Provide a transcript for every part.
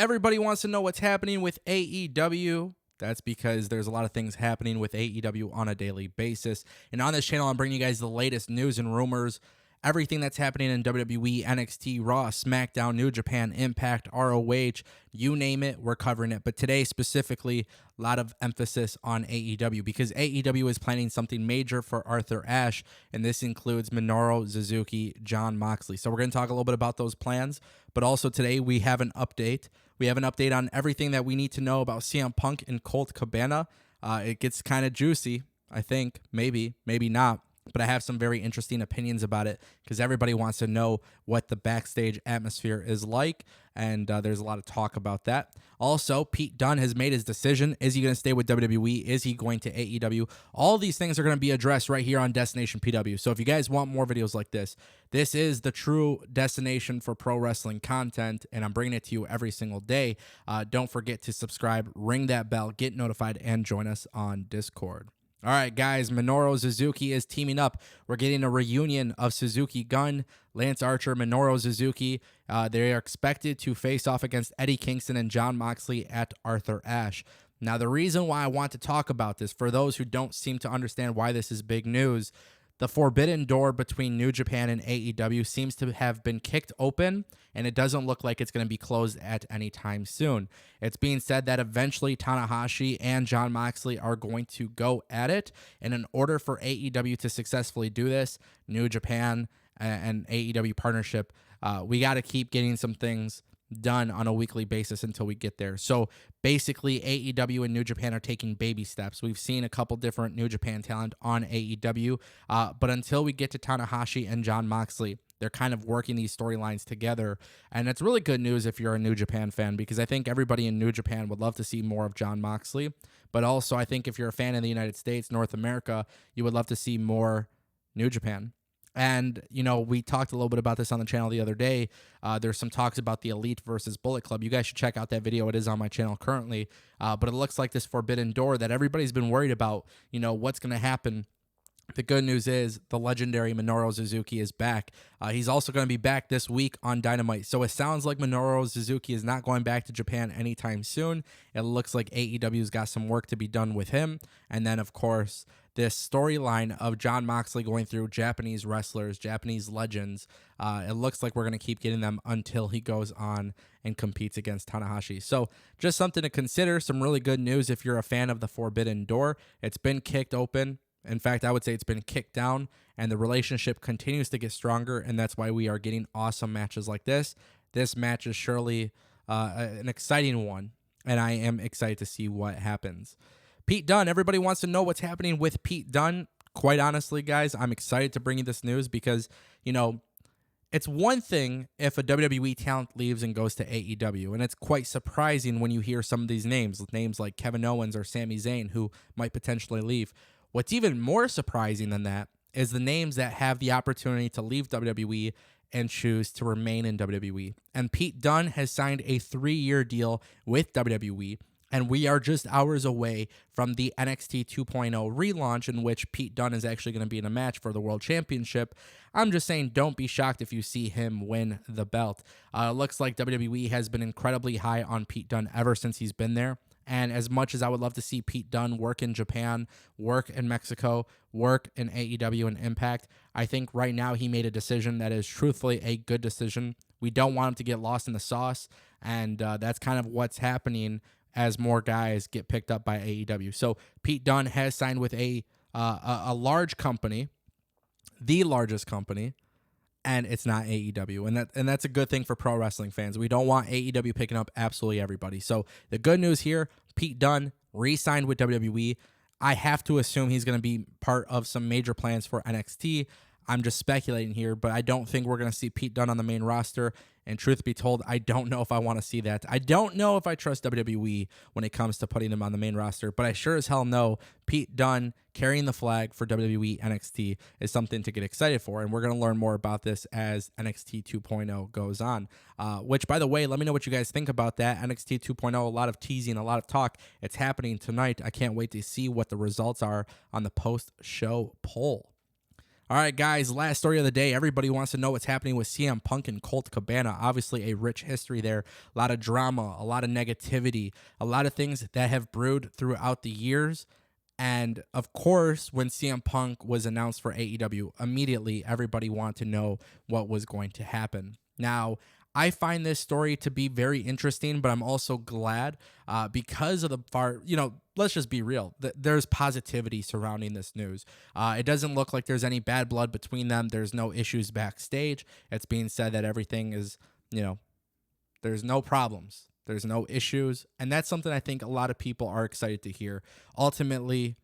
Everybody wants to know what's happening with AEW. That's because there's a lot of things happening with AEW on a daily basis. And on this channel, I'm bringing you guys the latest news and rumors, everything that's happening in WWE, NXT, Raw, SmackDown, New Japan, Impact, ROH, you name it, we're covering it. But today specifically, a lot of emphasis on AEW because AEW is planning something major for Arthur Ashe, and this includes Minoru Suzuki, Jon Moxley. So we're going to talk a little bit about those plans, but also today we have an update. We have an update on everything that we need to know about CM Punk and Colt Cabana. It gets kind of juicy, I think. Maybe not. But I have some very interesting opinions about it because everybody wants to know what the backstage atmosphere is like, and there's a lot of talk about that. Also, Pete Dunne has made his decision. Is he going to stay with WWE? Is he going to AEW? All these things are going to be addressed right here on Destination PW. So if you guys want more videos like this, this is the true destination for pro wrestling content, and I'm bringing it to you every single day. Don't forget to subscribe, ring that bell, get notified, and join us on Discord. All right, guys, Minoru Suzuki is teaming up. We're getting a reunion of Suzuki Gun, Lance Archer, Minoru Suzuki. They are expected to face off against Eddie Kingston and Jon Moxley at Arthur Ashe. Now, the reason why I want to talk about this, for those who don't seem to understand why this is big news, the forbidden door between New Japan and AEW seems to have been kicked open, and it doesn't look like it's going to be closed at any time soon. It's being said that eventually Tanahashi and Jon Moxley are going to go at it, and in order for AEW to successfully do this, New Japan and AEW partnership, we got to keep getting some things done on a weekly basis until we get there. So basically, AEW and New Japan are taking baby steps. We've seen a couple different New Japan talent on AEW, but until we get to Tanahashi and Jon Moxley, they're kind of working these storylines together. And it's really good news if you're a New Japan fan, because I think everybody in New Japan would love to see more of Jon Moxley. But also, I think if you're a fan in the United States, North America, you would love to see more New Japan. And, you know, we talked a little bit about this on the channel the other day. There's some talks about the Elite versus Bullet Club. You guys should check out that video. It is on my channel currently. But it looks like this forbidden door that everybody's been worried about, you know, what's going to happen. The good news is the legendary Minoru Suzuki is back. He's also going to be back this week on Dynamite. So it sounds like Minoru Suzuki is not going back to Japan anytime soon. It looks like AEW's got some work to be done with him. And then, of course, this storyline of Jon Moxley going through Japanese wrestlers, Japanese legends. It looks like we're going to keep getting them until he goes on and competes against Tanahashi. So just something to consider. Some really good news if you're a fan of the Forbidden Door. It's been kicked open. In fact, I would say it's been kicked down, and the relationship continues to get stronger, and that's why we are getting awesome matches like this. This match is surely an exciting one, and I am excited to see what happens. Pete Dunne, everybody wants to know what's happening with Pete Dunne. Quite honestly, guys, I'm excited to bring you this news because, you know, it's one thing if a WWE talent leaves and goes to AEW, and it's quite surprising when you hear some of these names like Kevin Owens or Sami Zayn, who might potentially leave. What's even more surprising than that is the names that have the opportunity to leave WWE and choose to remain in WWE. And Pete Dunne has signed a 3-year deal with WWE, and we are just hours away from the NXT 2.0 relaunch in which Pete Dunne is actually going to be in a match for the World Championship. I'm just saying, don't be shocked if you see him win the belt. It looks like WWE has been incredibly high on Pete Dunne ever since he's been there. And as much as I would love to see Pete Dunne work in Japan, work in Mexico, work in AEW and Impact, I think right now he made a decision that is truthfully a good decision. We don't want him to get lost in the sauce, and that's kind of what's happening as more guys get picked up by AEW. So Pete Dunne has signed with a large company, the largest company, and it's not AEW. And that's a good thing for pro wrestling fans. We don't want AEW picking up absolutely everybody. So the good news here, Pete Dunne re-signed with WWE. I have to assume he's going to be part of some major plans for NXT. I'm just speculating here, but I don't think we're going to see Pete Dunne on the main roster. And truth be told, I don't know if I want to see that. I don't know if I trust WWE when it comes to putting him on the main roster, but I sure as hell know Pete Dunne carrying the flag for WWE NXT is something to get excited for. And we're going to learn more about this as NXT 2.0 goes on. Which, by the way, let me know what you guys think about that. NXT 2.0, a lot of teasing, a lot of talk. It's happening tonight. I can't wait to see what the results are on the post-show poll. All right, guys, last story of the day. Everybody wants to know what's happening with CM Punk and Colt Cabana. Obviously, a rich history there, a lot of drama, a lot of negativity, a lot of things that have brewed throughout the years. And of course, when CM Punk was announced for AEW, immediately everybody wanted to know what was going to happen. Now, I find this story to be very interesting, but I'm also glad because of the far, let's just be real. There's positivity surrounding this news. It doesn't look like there's any bad blood between them. There's no issues backstage. It's being said that everything is, there's no problems. There's no issues. And that's something I think a lot of people are excited to hear. Ultimately,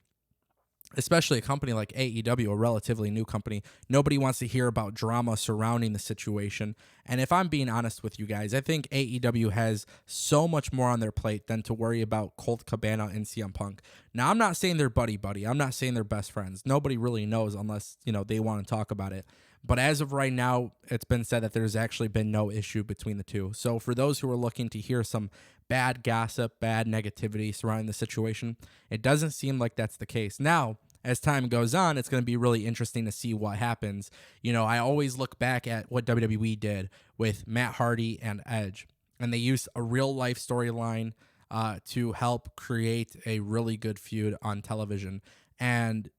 especially a company like AEW, a relatively new company, nobody wants to hear about drama surrounding the situation. And if I'm being honest with you guys, I think AEW has so much more on their plate than to worry about Colt Cabana and CM Punk. Now, I'm not saying they're buddy-buddy. I'm not saying they're best friends. Nobody really knows unless, they want to talk about it. But as of right now, it's been said that there's actually been no issue between the two. So for those who are looking to hear some bad gossip, bad negativity surrounding the situation, it doesn't seem like that's the case. Now, as time goes on, it's going to be really interesting to see what happens. I always look back at what WWE did with Matt Hardy and Edge, and they used a real life storyline to help create a really good feud on television. And,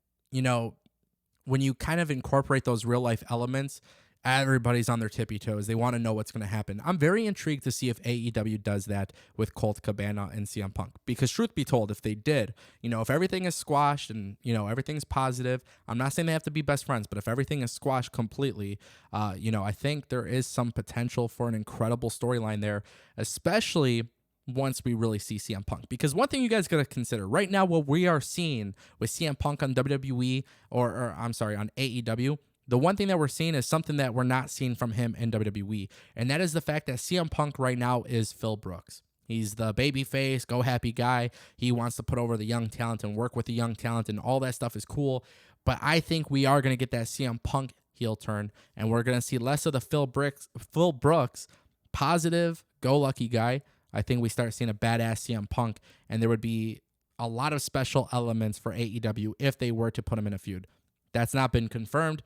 when you kind of incorporate those real life elements, everybody's on their tippy toes. They want to know what's going to happen. I'm very intrigued to see if AEW does that with Colt Cabana and CM Punk. Because truth be told, if they did, if everything is squashed and, everything's positive, I'm not saying they have to be best friends, but if everything is squashed completely, I think there is some potential for an incredible storyline there, especially once we really see CM Punk. Because one thing you guys got to consider right now, what we are seeing with CM Punk on WWE on AEW, the one thing that we're seeing is something that we're not seeing from him in WWE. And that is the fact that CM Punk right now is Phil Brooks. He's the babyface, go happy guy. He wants to put over the young talent and work with the young talent, and all that stuff is cool. But I think we are going to get that CM Punk heel turn, and we're going to see less of the Phil Brooks positive, go lucky guy. I think we start seeing a badass CM Punk, and there would be a lot of special elements for AEW if they were to put him in a feud. That's not been confirmed.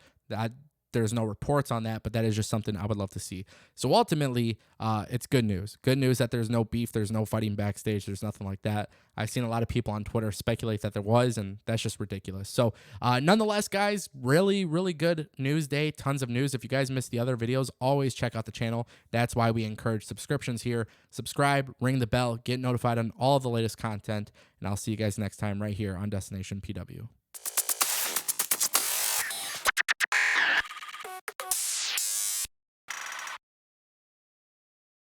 There's no reports on that, but that is just something I would love to see. So ultimately, it's good news. Good news that there's no beef, there's no fighting backstage, there's nothing like that. I've seen a lot of people on Twitter speculate that there was, and that's just ridiculous. So nonetheless, guys, really, really good news day. Tons of news. If you guys missed the other videos, always check out the channel. That's why we encourage subscriptions here. Subscribe, ring the bell, get notified on all of the latest content, and I'll see you guys next time right here on Destination PW.